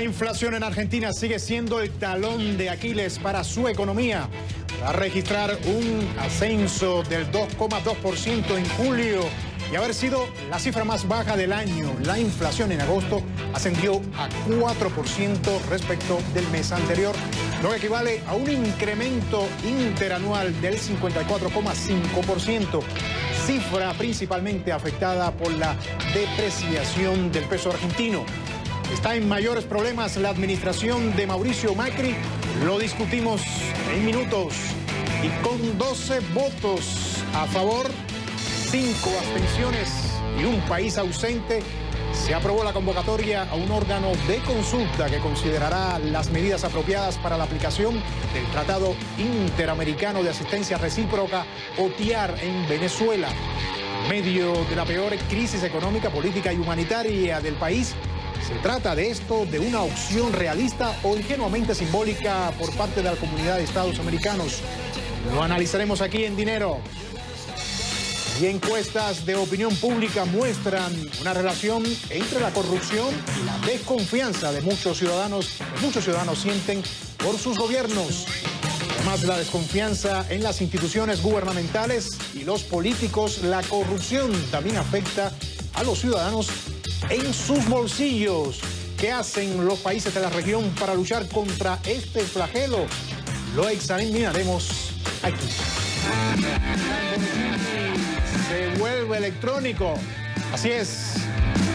La inflación en Argentina sigue siendo el talón de Aquiles para su economía. Va a registrar un ascenso del 2,2% en julio y haber sido la cifra más baja del año. La inflación en agosto ascendió a 4% respecto del mes anterior, lo que equivale a un incremento interanual del 54,5%, cifra principalmente afectada por la depreciación del peso argentino. Está en mayores problemas la administración de Mauricio Macri. Lo discutimos en minutos. Y con 12 votos a favor, 5 abstenciones y un país ausente, se aprobó la convocatoria a un órgano de consulta que considerará las medidas apropiadas para la aplicación del Tratado Interamericano de Asistencia Recíproca, o TIAR, en Venezuela. En medio de la peor crisis económica, política y humanitaria del país, ¿se trata de esto, de una opción realista o ingenuamente simbólica por parte de la comunidad de Estados americanos? Lo analizaremos aquí en Dinero. Y encuestas de opinión pública muestran una relación entre la corrupción y la desconfianza de muchos ciudadanos sienten por sus gobiernos. Además de la desconfianza en las instituciones gubernamentales y los políticos, la corrupción también afecta a los ciudadanos en sus bolsillos. ¿Qué hacen los países de la región para luchar contra este flagelo? Lo examinaremos aquí. Se vuelve electrónico. Así es.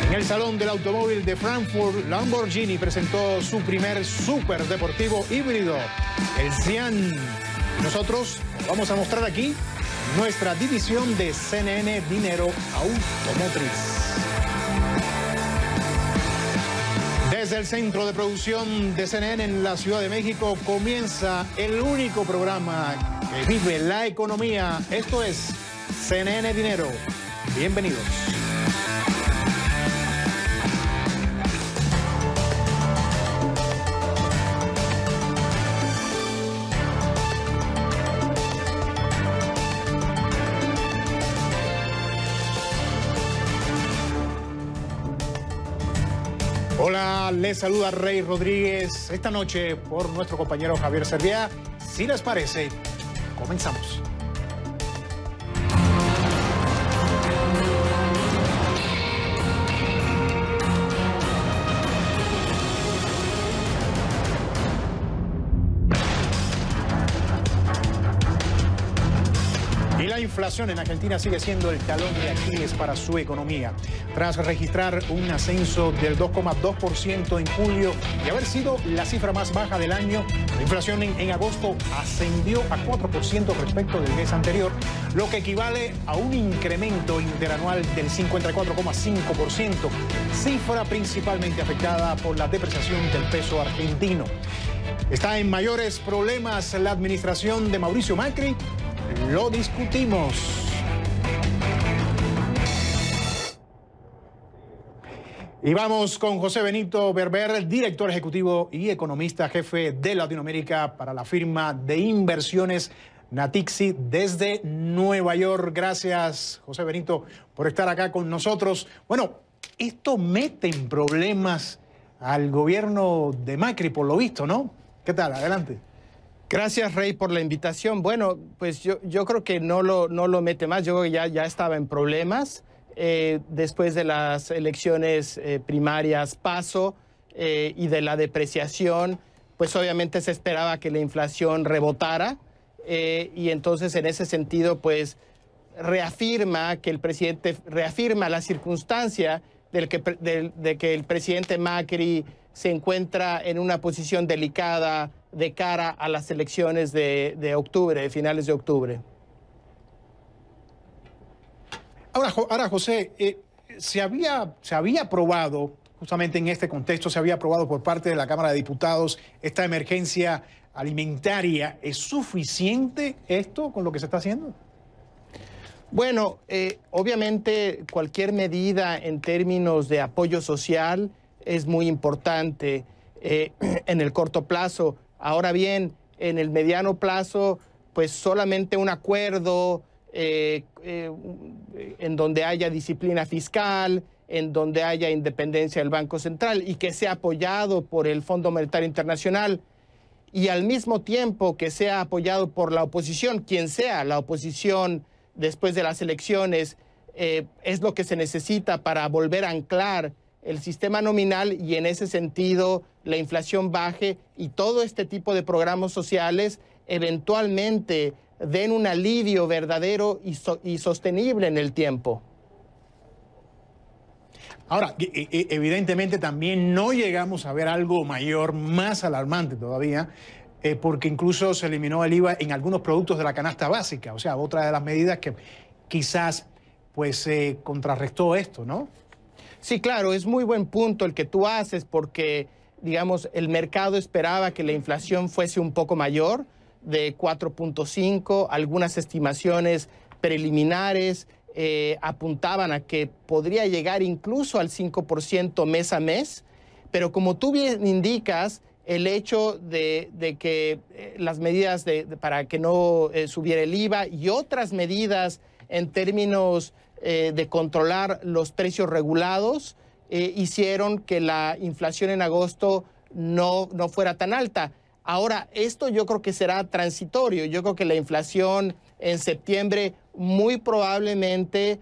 En el Salón del Automóvil de Frankfurt, Lamborghini presentó su primer superdeportivo híbrido, el Sián. Nosotros vamos a mostrar aquí nuestra división de CNN Dinero Automotriz. Desde el centro de producción de CNN en la Ciudad de México comienza el único programa que vive la economía. Esto es CNN Dinero. Bienvenidos. Hola, les saluda Rey Rodríguez esta noche por nuestro compañero Javier Serviá. Si les parece, comenzamos. La inflación en Argentina sigue siendo el talón de Aquiles para su economía. Tras registrar un ascenso del 2,2% en julio y haber sido la cifra más baja del año, la inflación en agosto ascendió a 4% respecto del mes anterior, lo que equivale a un incremento interanual del 54,5%, cifra principalmente afectada por la depreciación del peso argentino. Está en mayores problemas la administración de Mauricio Macri. Lo discutimos. Y vamos con José Benito Berber, director ejecutivo y economista jefe de Latinoamérica para la firma de inversiones Natixi desde Nueva York. Gracias, José Benito, por estar acá con nosotros. Bueno, esto mete en problemas al gobierno de Macri, por lo visto, ¿no? ¿Qué tal? Adelante. Gracias, Rey, por la invitación. Bueno, pues yo creo que no lo mete más. Yo creo que ya estaba en problemas después de las elecciones primarias PASO y de la depreciación. Pues obviamente se esperaba que la inflación rebotara y entonces en ese sentido pues reafirma la circunstancia de que el presidente Macri se encuentra en una posición delicada de cara a las elecciones de octubre, de finales de octubre. Ahora José, se había aprobado, justamente en este contexto, se había aprobado por parte de la Cámara de Diputados esta emergencia alimentaria. ¿Es suficiente esto con lo que se está haciendo? Bueno, obviamente cualquier medida en términos de apoyo social es muy importante en el corto plazo. Ahora bien, en el mediano plazo, pues solamente un acuerdo en donde haya disciplina fiscal en donde haya independencia del Banco Central y que sea apoyado por el Fondo Monetario Internacional, y al mismo tiempo que sea apoyado por la oposición, quien sea la oposición después de las elecciones, es lo que se necesita para volver a anclar el sistema nominal y en ese sentido la inflación baje y todo este tipo de programas sociales eventualmente den un alivio verdadero y sostenible en el tiempo. Ahora, evidentemente también no llegamos a ver algo mayor, más alarmante todavía, porque incluso se eliminó el IVA en algunos productos de la canasta básica, o sea, otra de las medidas que quizás pues contrarrestó esto, ¿no? Sí, claro, es muy buen punto el que tú haces porque, digamos, el mercado esperaba que la inflación fuese un poco mayor, de 4.5, algunas estimaciones preliminares apuntaban a que podría llegar incluso al 5% mes a mes, pero como tú bien indicas, el hecho de que las medidas para que no subiera el IVA y otras medidas en términos de controlar los precios regulados hicieron que la inflación en agosto no fuera tan alta. Ahora, esto yo creo que será transitorio. Yo creo que la inflación en septiembre muy probablemente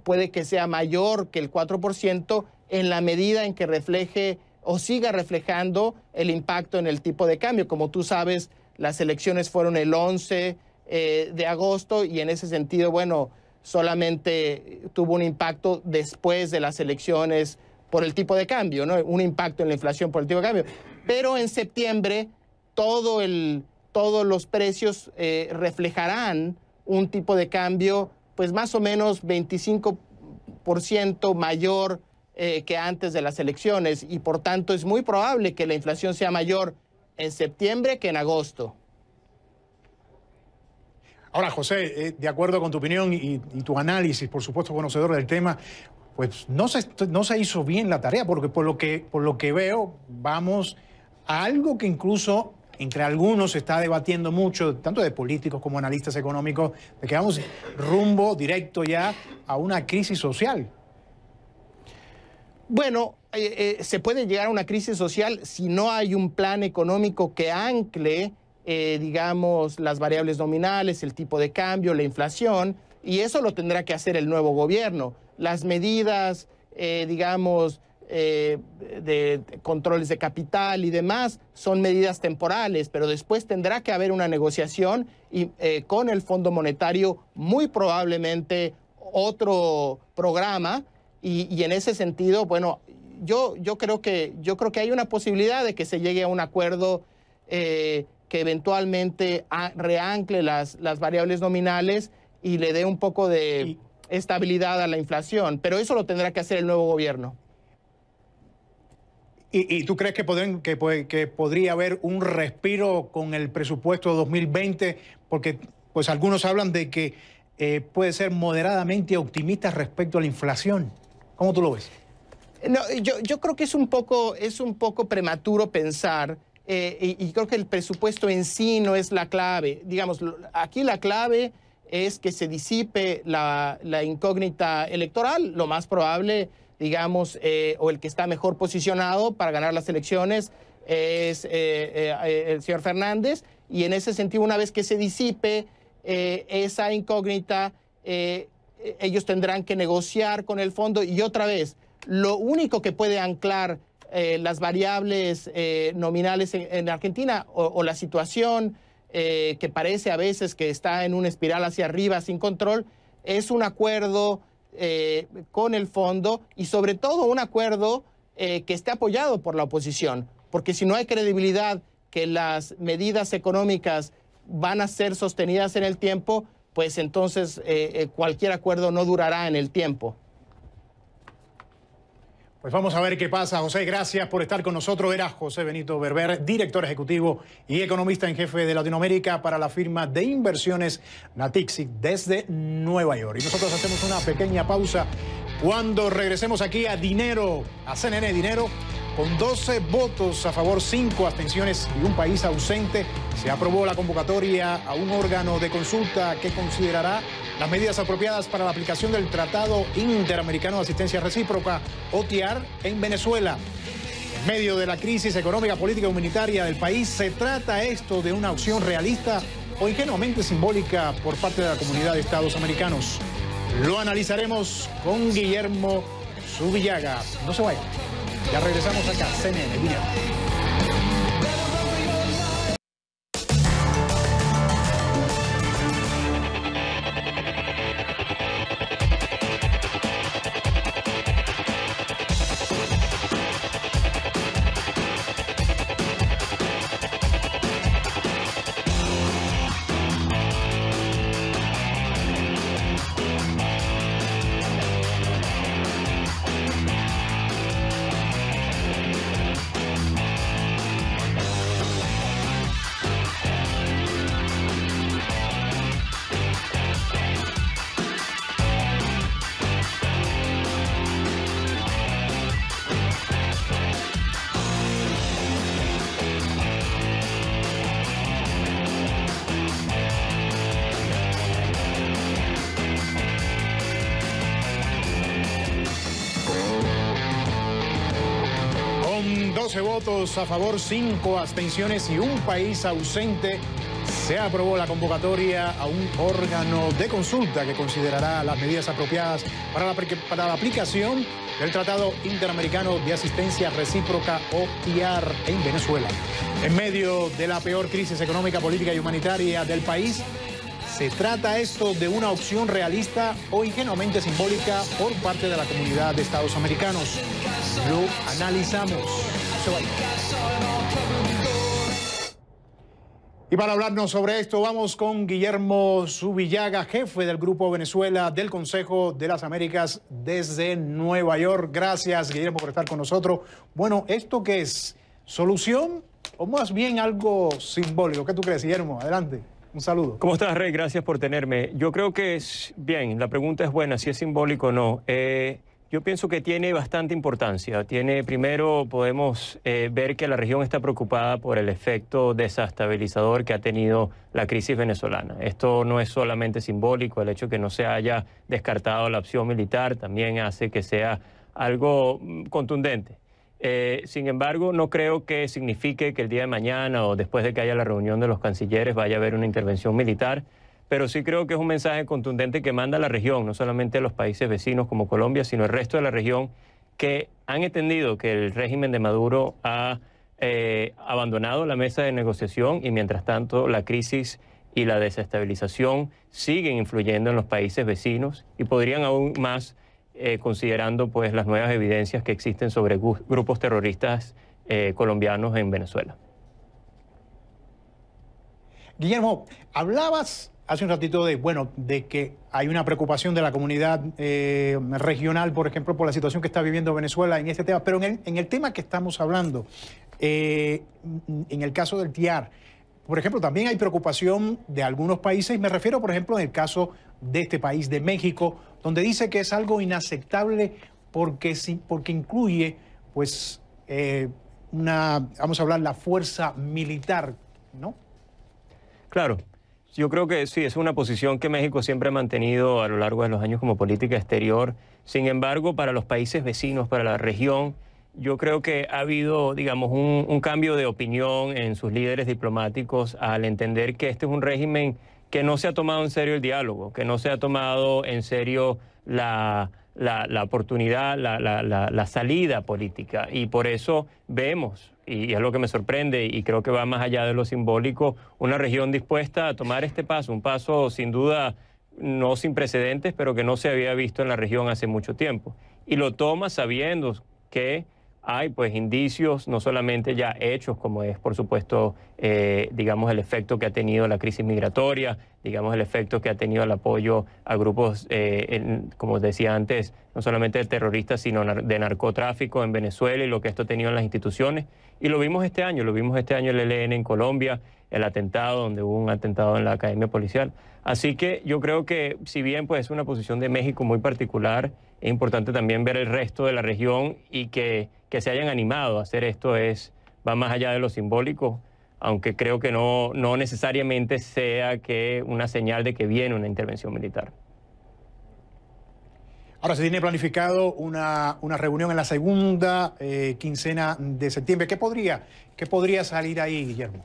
puede que sea mayor que el 4% en la medida en que refleje o siga reflejando el impacto en el tipo de cambio. Como tú sabes, las elecciones fueron el 11 de agosto y en ese sentido, bueno, solamente tuvo un impacto después de las elecciones por el tipo de cambio, ¿no? Un impacto en la inflación por el tipo de cambio. Pero en septiembre todos los precios reflejarán un tipo de cambio pues más o menos 25% mayor que antes de las elecciones y por tanto es muy probable que la inflación sea mayor en septiembre que en agosto. Ahora, José, de acuerdo con tu opinión y tu análisis, por supuesto conocedor del tema, pues no se hizo bien la tarea, porque por lo que veo, vamos a algo que incluso entre algunos se está debatiendo mucho, tanto de políticos como analistas económicos, de que vamos rumbo directo ya a una crisis social. Bueno, se puede llegar a una crisis social si no hay un plan económico que ancle, digamos, las variables nominales, el tipo de cambio, la inflación, y eso lo tendrá que hacer el nuevo gobierno. Las medidas, digamos, de controles de capital y demás son medidas temporales, pero después tendrá que haber una negociación y, con el Fondo Monetario, muy probablemente otro programa, y en ese sentido, bueno, yo creo que hay una posibilidad de que se llegue a un acuerdo que eventualmente reancle las variables nominales y le dé un poco de estabilidad a la inflación, pero eso lo tendrá que hacer el nuevo gobierno. ¿Y tú crees que podría haber un respiro con el presupuesto 2020? Porque pues algunos hablan de que puede ser moderadamente optimista respecto a la inflación. ¿Cómo tú lo ves? No, yo creo que es un poco prematuro pensar, y creo que el presupuesto en sí no es la clave. Digamos, aquí la clave es que se disipe la incógnita electoral, lo más probable, digamos, o el que está mejor posicionado para ganar las elecciones es el señor Fernández, y en ese sentido, una vez que se disipe esa incógnita, ellos tendrán que negociar con el fondo y otra vez, lo único que puede anclar las variables nominales en Argentina o la situación que parece a veces que está en una espiral hacia arriba sin control, es un acuerdo con el fondo y sobre todo un acuerdo que esté apoyado por la oposición, porque si no hay credibilidad que las medidas económicas van a ser sostenidas en el tiempo, pues entonces cualquier acuerdo no durará en el tiempo. Pues vamos a ver qué pasa. José, gracias por estar con nosotros. Era José Benito Berber, director ejecutivo y economista en jefe de Latinoamérica para la firma de inversiones Natixi desde Nueva York. Y nosotros hacemos una pequeña pausa. Cuando regresemos aquí a Dinero, a CNN Dinero, con 12 votos a favor, 5 abstenciones y un país ausente, se aprobó la convocatoria a un órgano de consulta que considerará las medidas apropiadas para la aplicación del Tratado Interamericano de Asistencia Recíproca, OTIAR, en Venezuela. En medio de la crisis económica, política y humanitaria del país, ¿se trata esto de una opción realista o ingenuamente simbólica por parte de la comunidad de Estados americanos? Lo analizaremos con Guillermo Zubillaga. No se vayan. Ya regresamos acá, CNN, Guillermo. Con 12 votos a favor, 5 abstenciones y un país ausente, se aprobó la convocatoria a un órgano de consulta que considerará las medidas apropiadas para la aplicación del Tratado Interamericano de Asistencia Recíproca, OTIAR, en Venezuela. En medio de la peor crisis económica, política y humanitaria del país, ¿se trata esto de una opción realista o ingenuamente simbólica por parte de la comunidad de Estados americanos? Lo analizamos. Y para hablarnos sobre esto, vamos con Guillermo Zubillaga, jefe del Grupo Venezuela del Consejo de las Américas desde Nueva York. Gracias, Guillermo, por estar con nosotros. Bueno, ¿esto qué es? ¿Solución o más bien algo simbólico? ¿Qué tú crees, Guillermo? Adelante. Un saludo. ¿Cómo estás, Rey? Gracias por tenerme. Yo creo que es bien, la pregunta es buena, si es simbólico o no. Yo pienso que tiene bastante importancia. Primero podemos ver que la región está preocupada por el efecto desestabilizador que ha tenido la crisis venezolana. Esto no es solamente simbólico, el hecho de que no se haya descartado la opción militar también hace que sea algo contundente. Sin embargo, no creo que signifique que el día de mañana o después de que haya la reunión de los cancilleres vaya a haber una intervención militar, pero sí creo que es un mensaje contundente que manda a la región, no solamente a los países vecinos como Colombia, sino el resto de la región, que han entendido que el régimen de Maduro ha abandonado la mesa de negociación y mientras tanto la crisis y la desestabilización siguen influyendo en los países vecinos y podrían aún más considerando pues las nuevas evidencias que existen sobre grupos terroristas colombianos en Venezuela. Guillermo, hablabas hace un ratito de que hay una preocupación de la comunidad regional, por ejemplo, por la situación que está viviendo Venezuela en este tema, pero en el tema que estamos hablando, en el caso del TIAR, por ejemplo, también hay preocupación de algunos países, me refiero, por ejemplo, en el caso de este país, de México, donde dice que es algo inaceptable porque incluye, pues, vamos a hablar, la fuerza militar, ¿no? Claro, yo creo que sí, es una posición que México siempre ha mantenido a lo largo de los años como política exterior. Sin embargo, para los países vecinos, para la región, yo creo que ha habido, digamos, un cambio de opinión en sus líderes diplomáticos al entender que este es un régimen que no se ha tomado en serio el diálogo, que no se ha tomado en serio la oportunidad, la salida política. Y por eso vemos, y es lo que me sorprende y creo que va más allá de lo simbólico, una región dispuesta a tomar este paso, un paso sin duda no sin precedentes, pero que no se había visto en la región hace mucho tiempo. Y lo toma sabiendo que hay pues indicios, no solamente ya hechos, como es por supuesto, digamos, el efecto que ha tenido la crisis migratoria, digamos, el efecto que ha tenido el apoyo a grupos, como decía antes, no solamente de terroristas, sino de narcotráfico en Venezuela y lo que esto ha tenido en las instituciones. Y lo vimos este año el ELN en Colombia, el atentado, donde hubo un atentado en la Academia Policial. Así que yo creo que si bien pues es una posición de México muy particular, es importante también ver el resto de la región y que se hayan animado a hacer esto va más allá de lo simbólico, aunque creo que no necesariamente sea una señal de que viene una intervención militar. Ahora se tiene planificado una reunión en la segunda quincena de septiembre. ¿Qué podría salir ahí, Guillermo?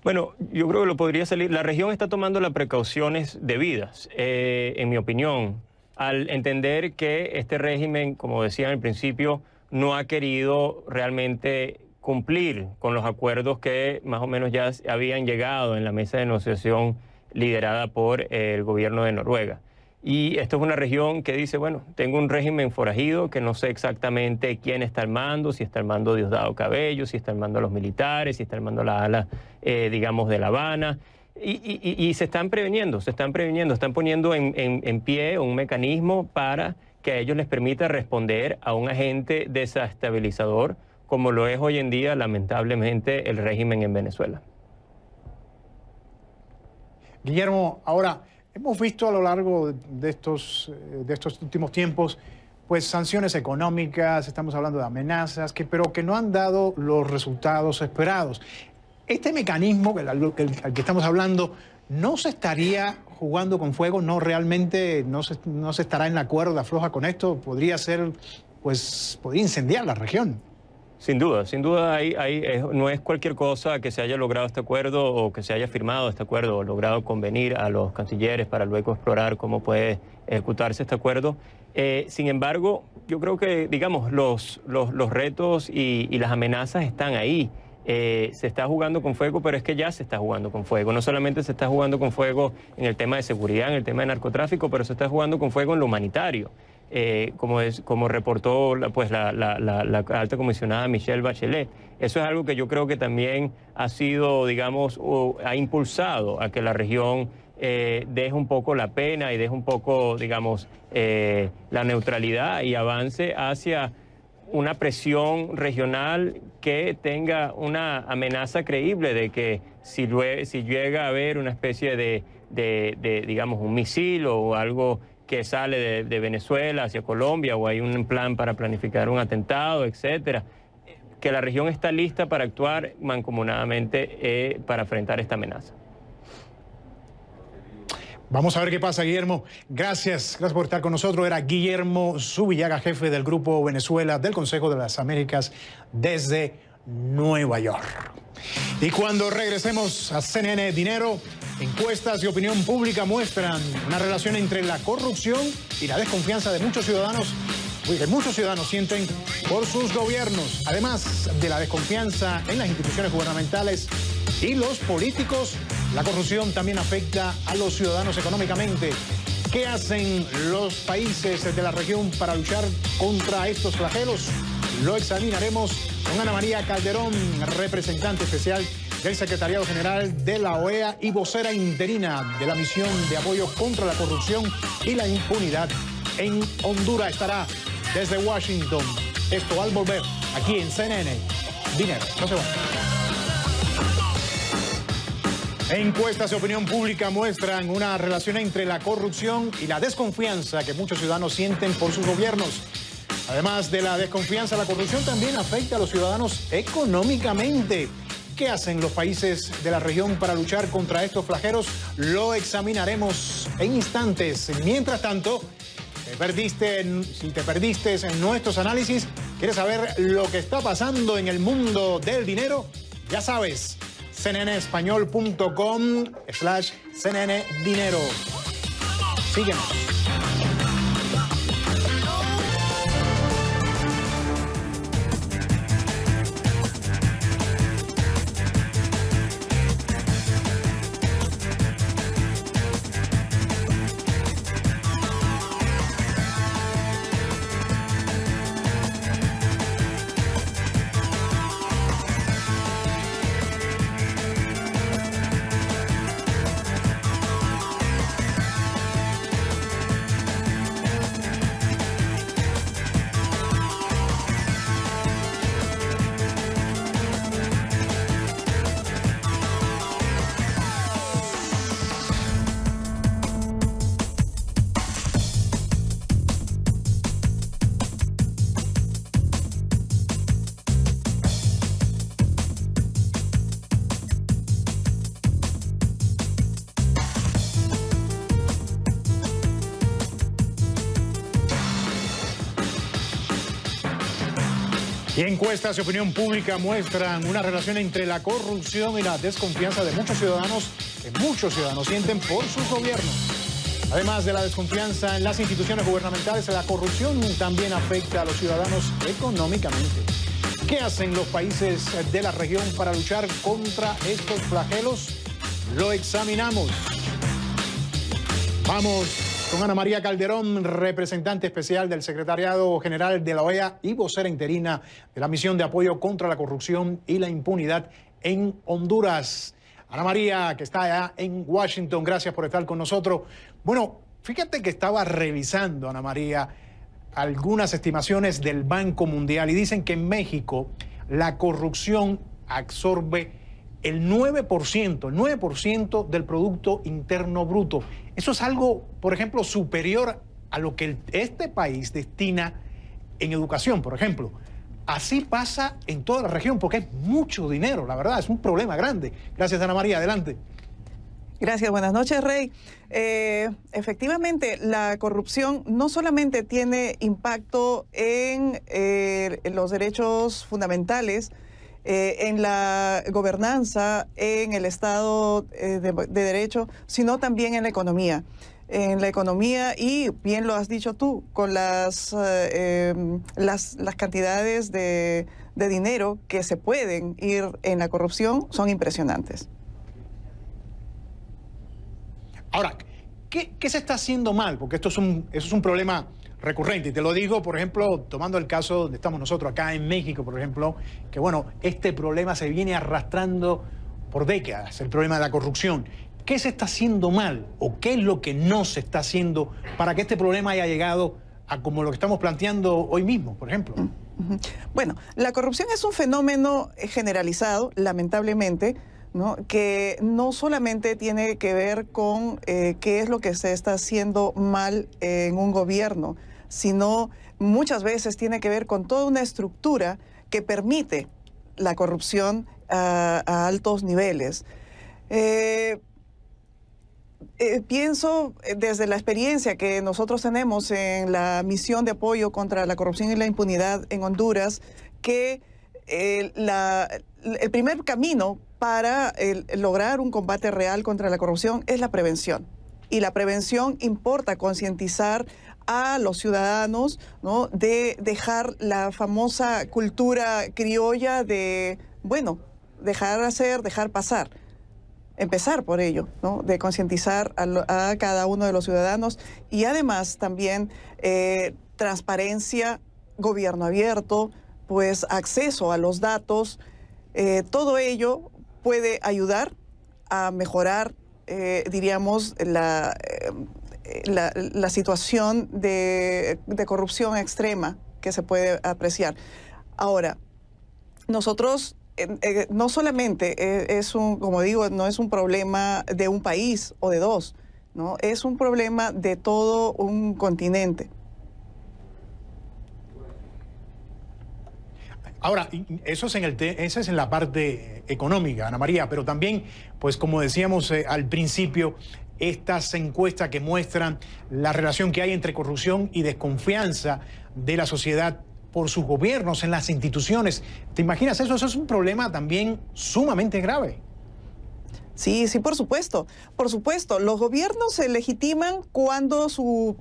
Bueno, yo creo que lo podría salir. La región está tomando las precauciones debidas, en mi opinión, al entender que este régimen, como decía al principio, no ha querido realmente cumplir con los acuerdos que más o menos ya habían llegado en la mesa de negociación liderada por el gobierno de Noruega. Y esto es una región que dice, bueno, tengo un régimen forajido que no sé exactamente quién está al mando, si está al mando Diosdado Cabello, si está al mando los militares, si está al mando la ala, digamos, de La Habana. Y se están previniendo, están poniendo en pie un mecanismo para que a ellos les permita responder a un agente desestabilizador, como lo es hoy en día, lamentablemente, el régimen en Venezuela. Guillermo, ahora, hemos visto a lo largo de estos últimos tiempos, pues sanciones económicas, estamos hablando de amenazas, pero que no han dado los resultados esperados. Este mecanismo al que estamos hablando, ¿no se estaría jugando con fuego? ¿No realmente no se estará en la cuerda floja con esto? Podría incendiar la región. Sin duda, no es cualquier cosa que se haya logrado este acuerdo o que se haya firmado este acuerdo o logrado convenir a los cancilleres para luego explorar cómo puede ejecutarse este acuerdo. Sin embargo, yo creo que, digamos, los retos y las amenazas están ahí. Se está jugando con fuego, pero es que ya se está jugando con fuego. No solamente se está jugando con fuego en el tema de seguridad, en el tema de narcotráfico, pero se está jugando con fuego en lo humanitario. Como reportó la alta comisionada Michelle Bachelet. Eso es algo que yo creo que también ha sido, digamos, ha impulsado a que la región deje un poco la pena y deje un poco, digamos, la neutralidad y avance hacia una presión regional que tenga una amenaza creíble de que si llega a haber una especie de digamos, un misil o algo que sale de Venezuela hacia Colombia, o hay un plan para planificar un atentado, etcétera, que la región está lista para actuar mancomunadamente para enfrentar esta amenaza. Vamos a ver qué pasa, Guillermo. Gracias por estar con nosotros. Era Guillermo Zubillaga, jefe del Grupo Venezuela del Consejo de las Américas desde Nueva York. Y cuando regresemos a CNN Dinero, encuestas y opinión pública muestran una relación entre la corrupción y la desconfianza de muchos ciudadanos, que muchos ciudadanos sienten por sus gobiernos. Además de la desconfianza en las instituciones gubernamentales y los políticos, la corrupción también afecta a los ciudadanos económicamente. ¿Qué hacen los países de la región para luchar contra estos flagelos? Lo examinaremos con Ana María Calderón, representante especial del Secretariado General de la OEA y vocera interina de la misión de apoyo contra la corrupción y la impunidad en Honduras. Estará desde Washington. Esto al volver aquí en CNN Dinero. No se vayan. Encuestas de opinión pública muestran una relación entre la corrupción y la desconfianza que muchos ciudadanos sienten por sus gobiernos. Además de la desconfianza, la corrupción también afecta a los ciudadanos económicamente. ¿Qué hacen los países de la región para luchar contra estos flagelos? Lo examinaremos en instantes. Mientras tanto, si te perdiste en nuestros análisis, ¿quieres saber lo que está pasando en el mundo del dinero? Ya sabes, cnnespañol.com/CNN Dinero. Síguenos. Y encuestas de opinión pública muestran una relación entre la corrupción y la desconfianza de muchos ciudadanos que muchos ciudadanos sienten por sus gobiernos. Además de la desconfianza en las instituciones gubernamentales, la corrupción también afecta a los ciudadanos económicamente. ¿Qué hacen los países de la región para luchar contra estos flagelos? Lo examinamos. Vamos con Ana María Calderón, representante especial del Secretariado General de la OEA y vocera interina de la Misión de Apoyo contra la Corrupción y la Impunidad en Honduras. Ana María, que está allá en Washington, gracias por estar con nosotros. Bueno, fíjate que estaba revisando, Ana María, algunas estimaciones del Banco Mundial y dicen que en México la corrupción absorbe el 9% del Producto Interno Bruto. Eso es algo, por ejemplo, superior a lo que este país destina en educación, por ejemplo. Así pasa en toda la región porque es mucho dinero, la verdad, es un problema grande. Gracias, Ana María, adelante. Gracias, buenas noches, Rey. Efectivamente, la corrupción no solamente tiene impacto en los derechos fundamentales, en la gobernanza, en el Estado de Derecho, sino también en la economía. En la economía, y bien lo has dicho tú, con las cantidades de dinero que se pueden ir en la corrupción son impresionantes. Ahora, ¿qué se está haciendo mal? Porque esto es un problema recurrente. Y te lo digo, por ejemplo, tomando el caso donde estamos nosotros acá en México, por ejemplo, que bueno, este problema se viene arrastrando por décadas, el problema de la corrupción. ¿Qué se está haciendo mal o qué es lo que no se está haciendo para que este problema haya llegado a como lo que estamos planteando hoy mismo, por ejemplo? Bueno, la corrupción es un fenómeno generalizado, lamentablemente, ¿no? Que no solamente tiene que ver con qué es lo que se está haciendo mal en un gobierno, sino muchas veces tiene que ver con toda una estructura que permite la corrupción a altos niveles. Pienso desde la experiencia que nosotros tenemos en la misión de apoyo contra la corrupción y la impunidad en Honduras, que el primer camino para lograr un combate real contra la corrupción es la prevención. Y la prevención importa concientizar a los ciudadanos, ¿no?, de dejar la famosa cultura criolla de, bueno, dejar hacer, dejar pasar. Empezar por ello, ¿no?, de concientizar a cada uno de los ciudadanos y además también transparencia, gobierno abierto, pues acceso a los datos, todo ello puede ayudar a mejorar, diríamos, la situación de corrupción extrema que se puede apreciar. Ahora, nosotros no solamente es como digo, no es un problema de un país o de dos, ¿no? Es un problema de todo un continente. Ahora, eso es en la parte económica, Ana María, pero también, pues como decíamos al principio, estas encuestas que muestran la relación que hay entre corrupción y desconfianza de la sociedad por sus gobiernos, en las instituciones. ¿Te imaginas eso? Eso es un problema también sumamente grave. Sí, sí, por supuesto. Por supuesto, los gobiernos se legitiman cuando su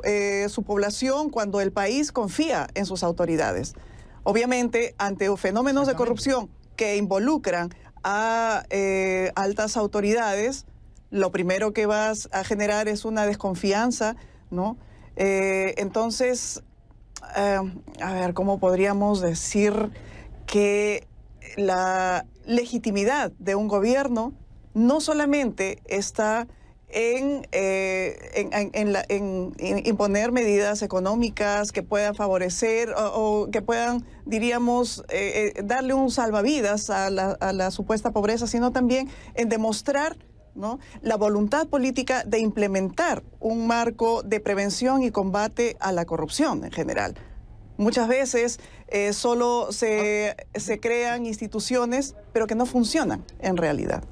población, cuando el país confía en sus autoridades. Obviamente, ante fenómenos de corrupción que involucran a altas autoridades, lo primero que vas a generar es una desconfianza, ¿no? Entonces, a ver, ¿cómo podríamos decir que la legitimidad de un gobierno no solamente está en imponer medidas económicas que puedan favorecer o que puedan, diríamos, darle un salvavidas a la supuesta pobreza, sino también en demostrar, ¿no?, la voluntad política de implementar un marco de prevención y combate a la corrupción en general. Muchas veces solo se crean instituciones, pero que no funcionan en realidad.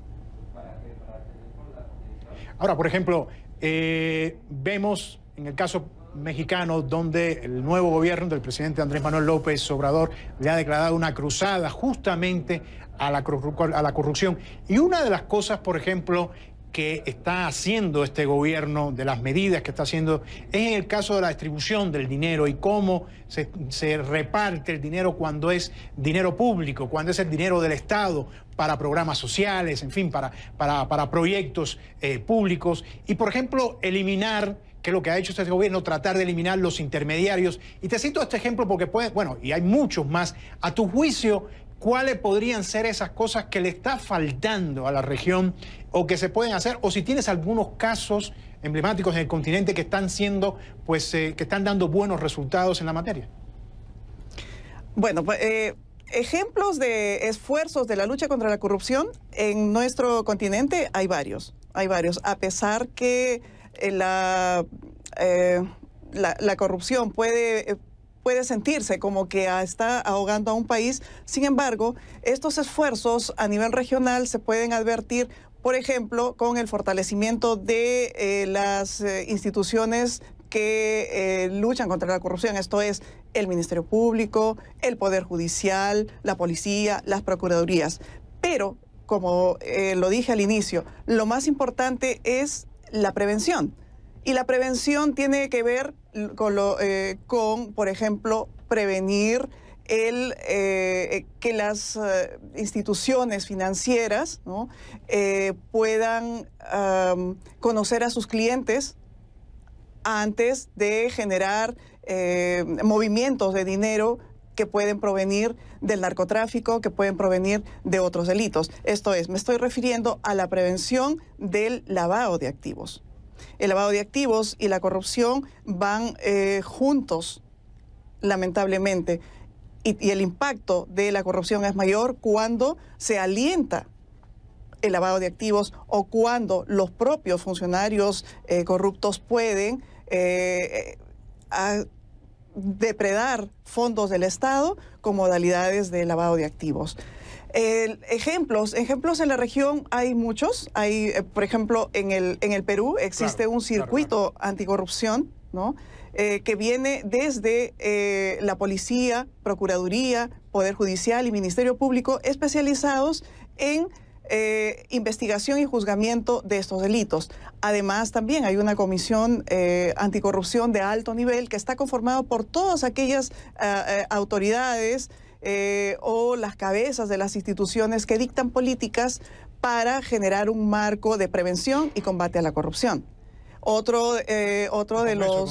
Ahora, por ejemplo, vemos en el caso mexicano, donde el nuevo gobierno del presidente Andrés Manuel López Obrador le ha declarado una cruzada justamente a la corrupción. Y una de las cosas, por ejemplo, que está haciendo este gobierno, de las medidas que está haciendo, es en el caso de la distribución del dinero y cómo se reparte el dinero cuando es dinero público, cuando es el dinero del Estado para programas sociales, en fin, para proyectos públicos. Y, por ejemplo, eliminar, que es lo que ha hecho este gobierno, tratar de eliminar los intermediarios. Y te cito este ejemplo porque puede, bueno, y hay muchos más. A tu juicio, ¿cuáles podrían ser esas cosas que le está faltando a la región o que se pueden hacer? O si tienes algunos casos emblemáticos en el continente que están siendo, pues, que están dando buenos resultados en la materia. Bueno, pues, ejemplos de esfuerzos de la lucha contra la corrupción en nuestro continente hay varios. A pesar que la corrupción puede sentirse como que está ahogando a un país. Sin embargo, estos esfuerzos a nivel regional se pueden advertir, por ejemplo, con el fortalecimiento de las instituciones que luchan contra la corrupción. Esto es el Ministerio Público, el Poder Judicial, la Policía, las Procuradurías. Pero, como lo dije al inicio, lo más importante es la prevención. Y la prevención tiene que ver con, por ejemplo, prevenir que las instituciones financieras, ¿no?, puedan conocer a sus clientes antes de generar movimientos de dinero que pueden provenir del narcotráfico, que pueden provenir de otros delitos. Esto es, me estoy refiriendo a la prevención del lavado de activos. El lavado de activos y la corrupción van juntos, lamentablemente, y el impacto de la corrupción es mayor cuando se alienta el lavado de activos o cuando los propios funcionarios corruptos pueden depredar fondos del Estado con modalidades de lavado de activos. Ejemplos en la región hay muchos. Hay, por ejemplo, en el Perú existe un circuito anticorrupción, ¿no?, que viene desde la Policía, Procuraduría, Poder Judicial y Ministerio Público, especializados en investigación y juzgamiento de estos delitos. Además, también hay una comisión anticorrupción de alto nivel que está conformada por todas aquellas autoridades o las cabezas de las instituciones que dictan políticas para generar un marco de prevención y combate a la corrupción. Otro de los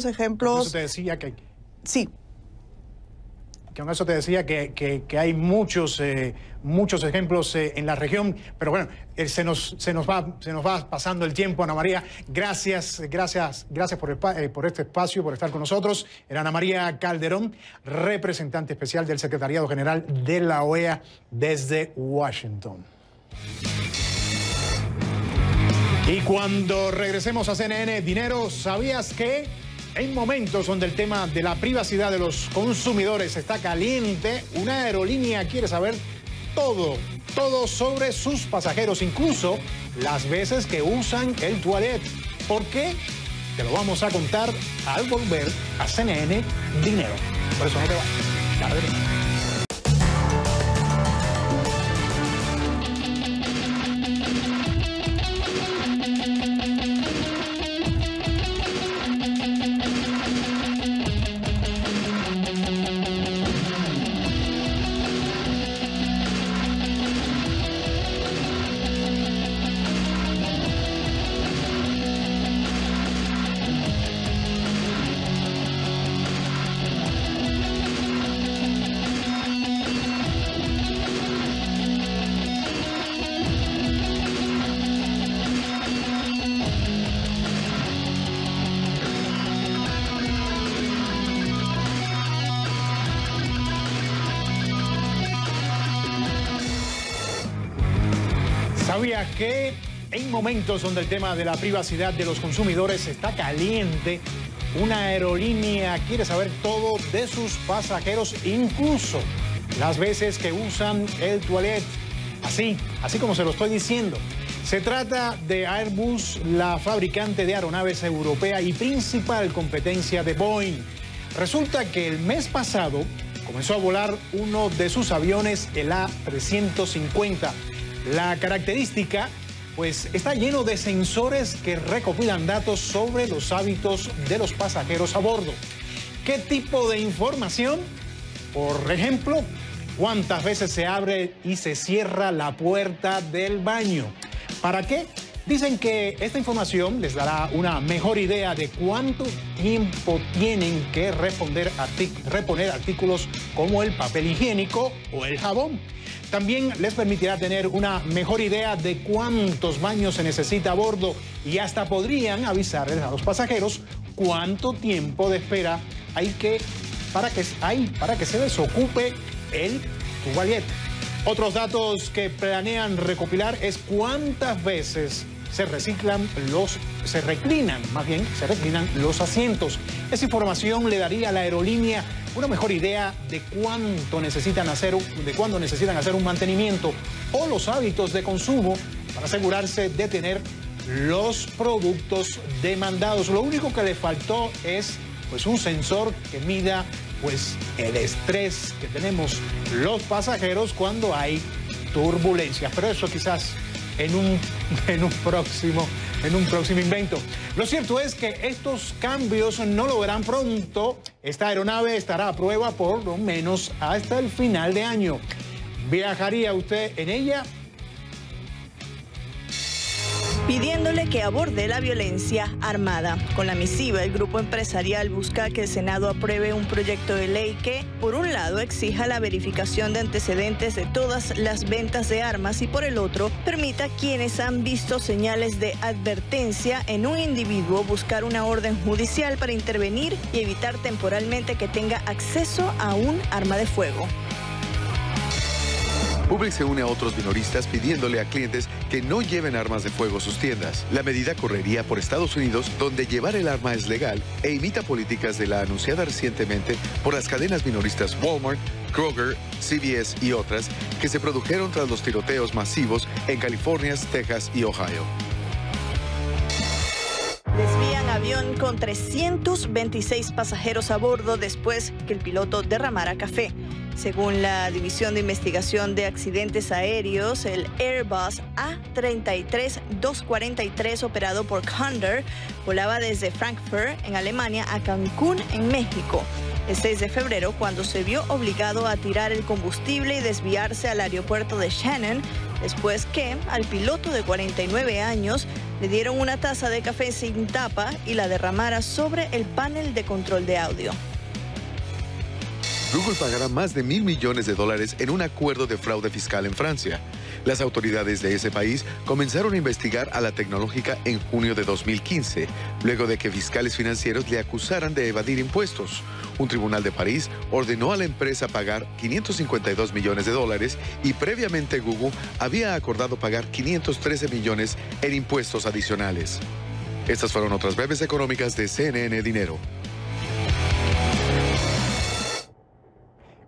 ejemplos. Con eso te decía que. Sí. Con eso te decía que hay muchos ejemplos en la región, pero bueno, se nos va pasando el tiempo. Ana María, gracias por este espacio, por estar con nosotros. Era Ana María Calderón, representante especial del Secretariado General de la OEA desde Washington. Y cuando regresemos a CNN Dinero, ¿sabías que en momentos donde el tema de la privacidad de los consumidores está caliente, una aerolínea quiere saber todo sobre sus pasajeros, incluso las veces que usan el toilet? ¿Por qué? Te lo vamos a contar al volver a CNN Dinero. Por eso no te vayas. Ya regresamos. ¿Sabías que en momentos donde el tema de la privacidad de los consumidores está caliente, una aerolínea quiere saber todo de sus pasajeros, incluso las veces que usan el toilet? Así como se lo estoy diciendo. Se trata de Airbus, la fabricante de aeronaves europea y principal competencia de Boeing. Resulta que el mes pasado comenzó a volar uno de sus aviones, el A350. La característica, pues, está lleno de sensores que recopilan datos sobre los hábitos de los pasajeros a bordo. ¿Qué tipo de información? Por ejemplo, ¿cuántas veces se abre y se cierra la puerta del baño? ¿Para qué? Dicen que esta información les dará una mejor idea de cuánto tiempo tienen que reponer artículos como el papel higiénico o el jabón. También les permitirá tener una mejor idea de cuántos baños se necesita a bordo y hasta podrían avisarles a los pasajeros cuánto tiempo de espera hay para que se desocupe el toilet. Otros datos que planean recopilar es cuántas veces se reclinan los asientos. Esa información le daría a la aerolínea una mejor idea de cuándo necesitan hacer un mantenimiento o los hábitos de consumo para asegurarse de tener los productos demandados. Lo único que le faltó es pues un sensor que mida pues el estrés que tenemos los pasajeros cuando hay turbulencias, pero eso quizás en un próximo invento. Lo cierto es que estos cambios no lo verán pronto. Esta aeronave estará a prueba por lo menos hasta el final de año. ¿Viajaría usted en ella? Pidiéndole que aborde la violencia armada. Con la misiva, el grupo empresarial busca que el Senado apruebe un proyecto de ley que, por un lado, exija la verificación de antecedentes de todas las ventas de armas y, por el otro, permita a quienes han visto señales de advertencia en un individuo buscar una orden judicial para intervenir y evitar temporalmente que tenga acceso a un arma de fuego. Publix se une a otros minoristas pidiéndole a clientes que no lleven armas de fuego a sus tiendas. La medida correría por Estados Unidos, donde llevar el arma es legal, e imita políticas de la anunciada recientemente por las cadenas minoristas Walmart, Kroger, CVS y otras, que se produjeron tras los tiroteos masivos en California, Texas y Ohio. Desvían avión con 326 pasajeros a bordo después que el piloto derramara café. Según la División de Investigación de Accidentes Aéreos, el Airbus A330-243 operado por Condor volaba desde Frankfurt, en Alemania, a Cancún, en México, el 6 de febrero, cuando se vio obligado a tirar el combustible y desviarse al aeropuerto de Shannon, después que al piloto de 49 años le dieron una taza de café sin tapa y la derramara sobre el panel de control de audio. Google pagará más de $1.000 millones en un acuerdo de fraude fiscal en Francia. Las autoridades de ese país comenzaron a investigar a la tecnológica en junio de 2015, luego de que fiscales financieros le acusaran de evadir impuestos. Un tribunal de París ordenó a la empresa pagar $552 millones y previamente Google había acordado pagar 513 millones en impuestos adicionales. Estas fueron otras breves económicas de CNN Dinero.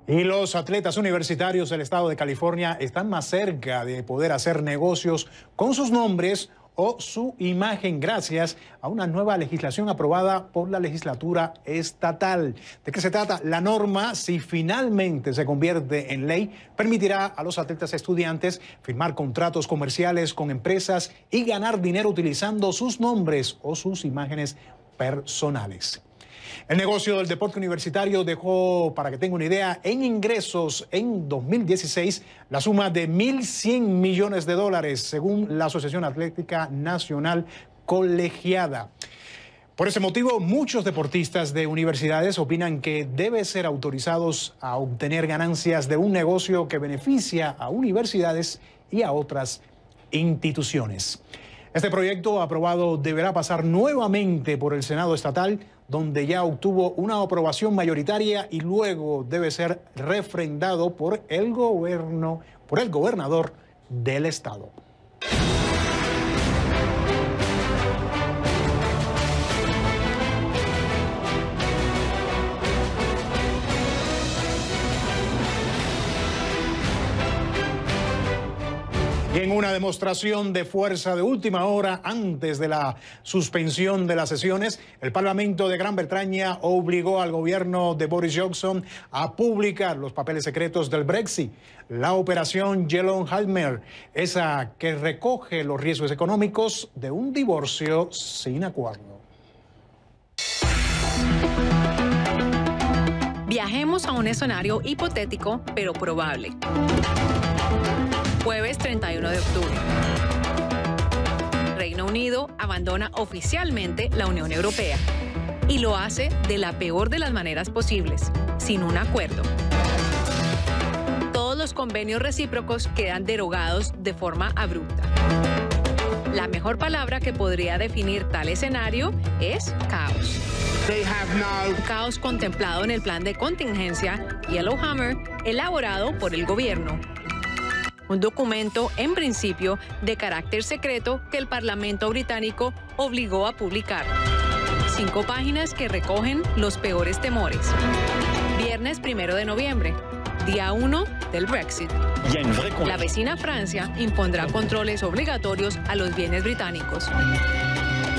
Y los atletas universitarios del estado de California están más cerca de poder hacer negocios con sus nombres o su imagen gracias a una nueva legislación aprobada por la legislatura estatal. ¿De qué se trata? La norma, si finalmente se convierte en ley, permitirá a los atletas estudiantes firmar contratos comerciales con empresas y ganar dinero utilizando sus nombres o sus imágenes personales. El negocio del deporte universitario dejó, para que tenga una idea, en ingresos en 2016 la suma de $1.100 millones, según la Asociación Atlética Nacional Colegiada. Por ese motivo, muchos deportistas de universidades opinan que deben ser autorizados a obtener ganancias de un negocio que beneficia a universidades y a otras instituciones. Este proyecto aprobado deberá pasar nuevamente por el Senado estatal, donde ya obtuvo una aprobación mayoritaria y luego debe ser refrendado por el gobernador del estado. Y en una demostración de fuerza de última hora antes de la suspensión de las sesiones, el Parlamento de Gran Bretaña obligó al gobierno de Boris Johnson a publicar los papeles secretos del Brexit. La operación Yellowhammer, esa que recoge los riesgos económicos de un divorcio sin acuerdo. Viajemos a un escenario hipotético, pero probable. Jueves 31 de octubre. Reino Unido abandona oficialmente la Unión Europea y lo hace de la peor de las maneras posibles, sin un acuerdo. Todos los convenios recíprocos quedan derogados de forma abrupta. La mejor palabra que podría definir tal escenario es caos. Un caos contemplado en el plan de contingencia Yellowhammer, elaborado por el gobierno. Un documento, en principio, de carácter secreto que el Parlamento británico obligó a publicar. 5 páginas que recogen los peores temores. Viernes 1 de noviembre, día 1 del Brexit. La vecina Francia impondrá controles obligatorios a los bienes británicos.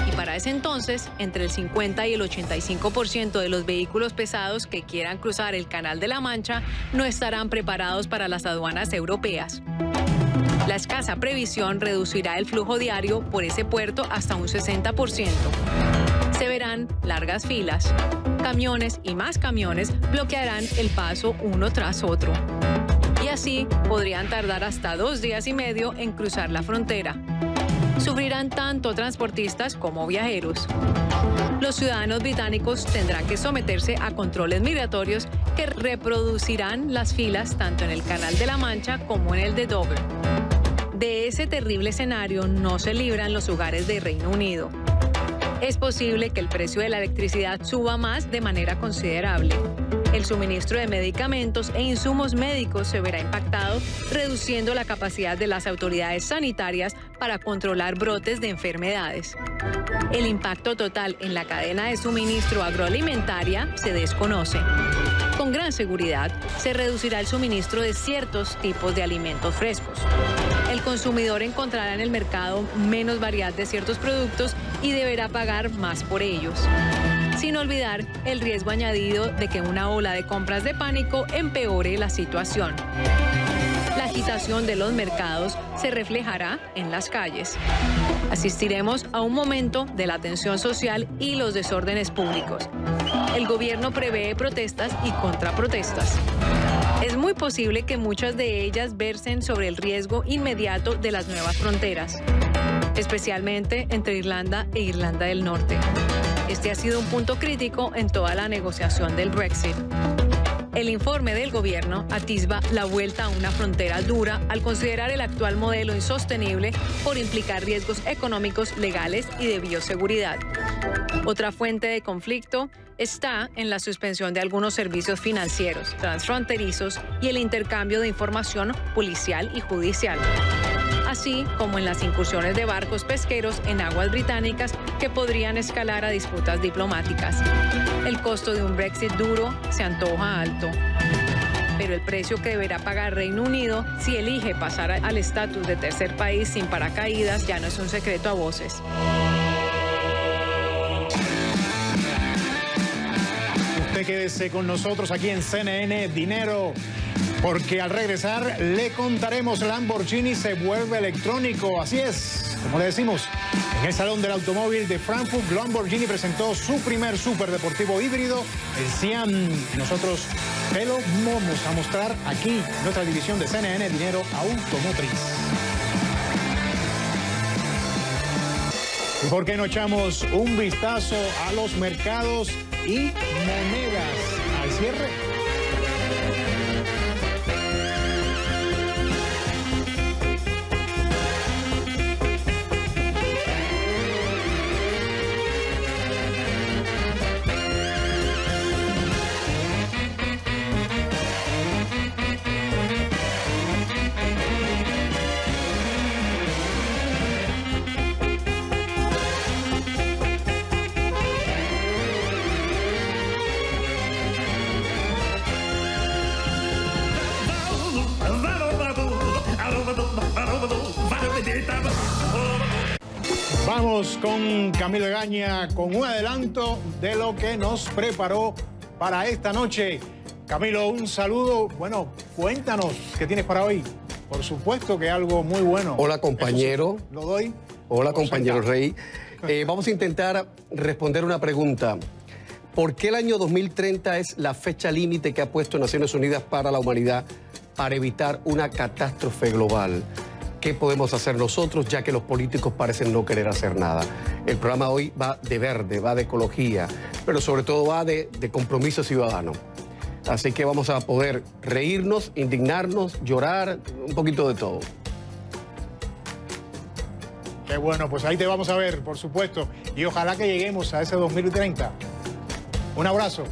Y para ese entonces, entre el 50 y el 85% de los vehículos pesados que quieran cruzar el Canal de la Mancha no estarán preparados para las aduanas europeas. La escasa previsión reducirá el flujo diario por ese puerto hasta un 60%. Se verán largas filas. Camiones y más camiones bloquearán el paso uno tras otro. Y así podrían tardar hasta 2 días y medio en cruzar la frontera. Sufrirán tanto transportistas como viajeros. Los ciudadanos británicos tendrán que someterse a controles migratorios que reproducirán las filas tanto en el Canal de la Mancha como en el de Dover. De ese terrible escenario no se libran los hogares de Reino Unido. Es posible que el precio de la electricidad suba más de manera considerable. El suministro de medicamentos e insumos médicos se verá impactado, reduciendo la capacidad de las autoridades sanitarias para controlar brotes de enfermedades. El impacto total en la cadena de suministro agroalimentaria se desconoce. Con gran seguridad, se reducirá el suministro de ciertos tipos de alimentos frescos. El consumidor encontrará en el mercado menos variedad de ciertos productos y deberá pagar más por ellos. Sin olvidar el riesgo añadido de que una ola de compras de pánico empeore la situación. La agitación de los mercados se reflejará en las calles. Asistiremos a un momento de la tensión social y los desórdenes públicos. El gobierno prevé protestas y contraprotestas. Es muy posible que muchas de ellas versen sobre el riesgo inmediato de las nuevas fronteras, especialmente entre Irlanda e Irlanda del Norte. Este ha sido un punto crítico en toda la negociación del Brexit. El informe del gobierno atisba la vuelta a una frontera dura al considerar el actual modelo insostenible por implicar riesgos económicos, legales y de bioseguridad. Otra fuente de conflicto está en la suspensión de algunos servicios financieros transfronterizos y el intercambio de información policial y judicial, así como en las incursiones de barcos pesqueros en aguas británicas que podrían escalar a disputas diplomáticas. El costo de un Brexit duro se antoja alto, pero el precio que deberá pagar Reino Unido si elige pasar al estatus de tercer país sin paracaídas ya no es un secreto a voces. Usted quédese con nosotros aquí en CNN Dinero, porque al regresar le contaremos Lamborghini se vuelve electrónico. Así es, como le decimos, en el Salón del Automóvil de Frankfurt, Lamborghini presentó su primer superdeportivo híbrido, el Siam. Y nosotros te lo vamos a mostrar aquí, en nuestra división de CNN Dinero Automotriz. ¿Y por qué no echamos un vistazo a los mercados y monedas al cierre? Vamos con Camilo Egaña con un adelanto de lo que nos preparó para esta noche. Camilo, un saludo. Bueno, cuéntanos qué tienes para hoy. Por supuesto que algo muy bueno. Hola, compañero. Sí, lo doy. Hola, compañero Rey. Vamos a intentar responder una pregunta. ¿Por qué el año 2030 es la fecha límite que ha puesto Naciones Unidas para la humanidad para evitar una catástrofe global? ¿Qué podemos hacer nosotros, ya que los políticos parecen no querer hacer nada? El programa hoy va de verde, va de ecología, pero sobre todo va de compromiso ciudadano. Así que vamos a poder reírnos, indignarnos, llorar, un poquito de todo. Qué bueno, pues ahí te vamos a ver, por supuesto. Y ojalá que lleguemos a ese 2030. Un abrazo.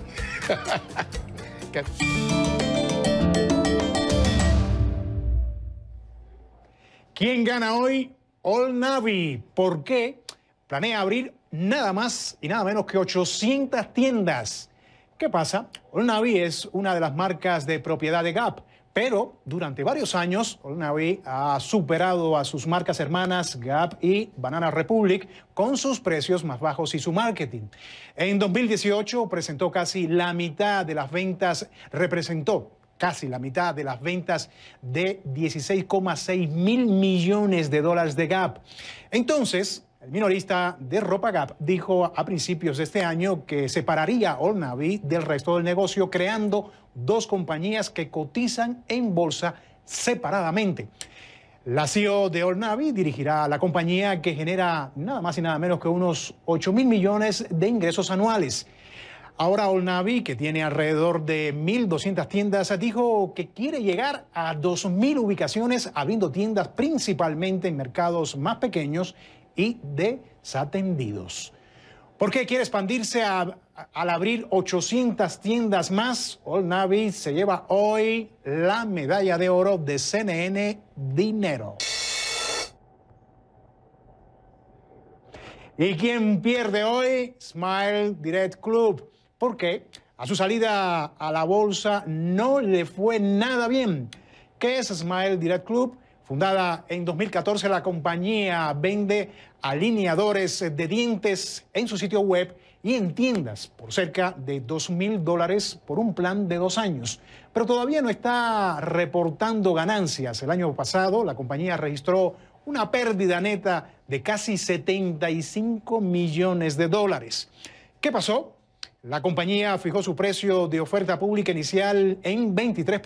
¿Quién gana hoy? Old Navy. ¿Por qué? Planea abrir nada más y nada menos que 800 tiendas. ¿Qué pasa? Old Navy es una de las marcas de propiedad de Gap, pero durante varios años Old Navy ha superado a sus marcas hermanas Gap y Banana Republic con sus precios más bajos y su marketing. En 2018 representó casi la mitad de las ventas de 16,6 mil millones de dólares de Gap. Entonces, el minorista de ropa Gap dijo a principios de este año que separaría Old Navy del resto del negocio, creando dos compañías que cotizan en bolsa separadamente. La CEO de Old Navy dirigirá la compañía que genera nada más y nada menos que unos 8 mil millones de ingresos anuales. Ahora Old Navy, que tiene alrededor de 1.200 tiendas, dijo que quiere llegar a 2.000 ubicaciones, abriendo tiendas principalmente en mercados más pequeños y desatendidos. ¿Por qué quiere expandirse al abrir 800 tiendas más? Old Navy se lleva hoy la medalla de oro de CNN Dinero. ¿Y quién pierde hoy? Smile Direct Club. Porque a su salida a la bolsa no le fue nada bien. ¿Qué es Smile Direct Club? Fundada en 2014, la compañía vende alineadores de dientes en su sitio web y en tiendas por cerca de $2.000 por un plan de 2 años. Pero todavía no está reportando ganancias. El año pasado la compañía registró una pérdida neta de casi $75 millones. ¿Qué pasó? La compañía fijó su precio de oferta pública inicial en 23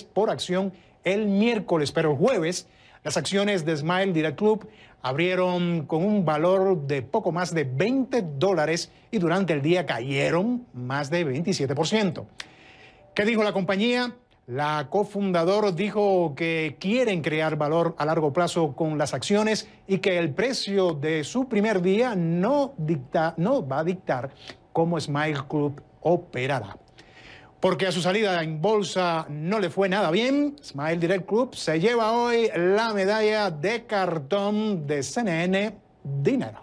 por acción el miércoles, pero el jueves las acciones de Smile Direct Club abrieron con un valor de poco más de $20 y durante el día cayeron más de 27%. ¿Qué dijo la compañía? La cofundador dijo que quieren crear valor a largo plazo con las acciones y que el precio de su primer día no va a dictar cómo Smile Club operará. Porque a su salida en bolsa no le fue nada bien, Smile Direct Club se lleva hoy la medalla de cartón de CNN Dinero.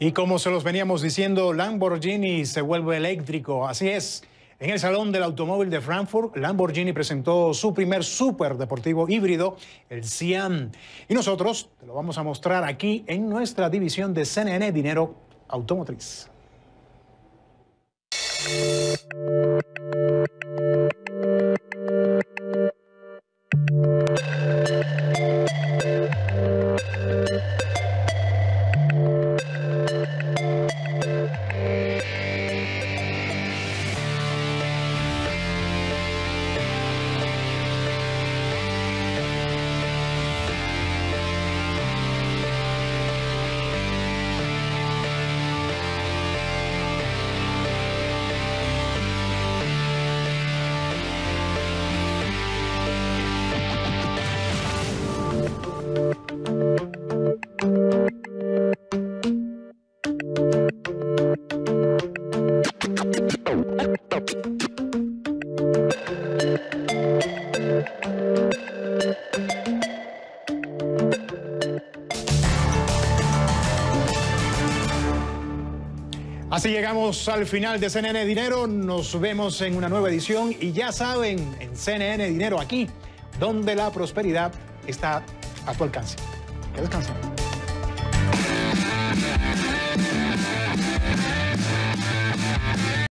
Y como se los veníamos diciendo, Lamborghini se vuelve eléctrico. Así es. En el Salón del Automóvil de Frankfurt, Lamborghini presentó su primer superdeportivo híbrido, el Sián. Y nosotros te lo vamos a mostrar aquí en nuestra división de CNN Dinero Automotriz. Así llegamos al final de CNN Dinero. Nos vemos en una nueva edición y ya saben, en CNN Dinero, aquí, donde la prosperidad está a tu alcance. Que descansen.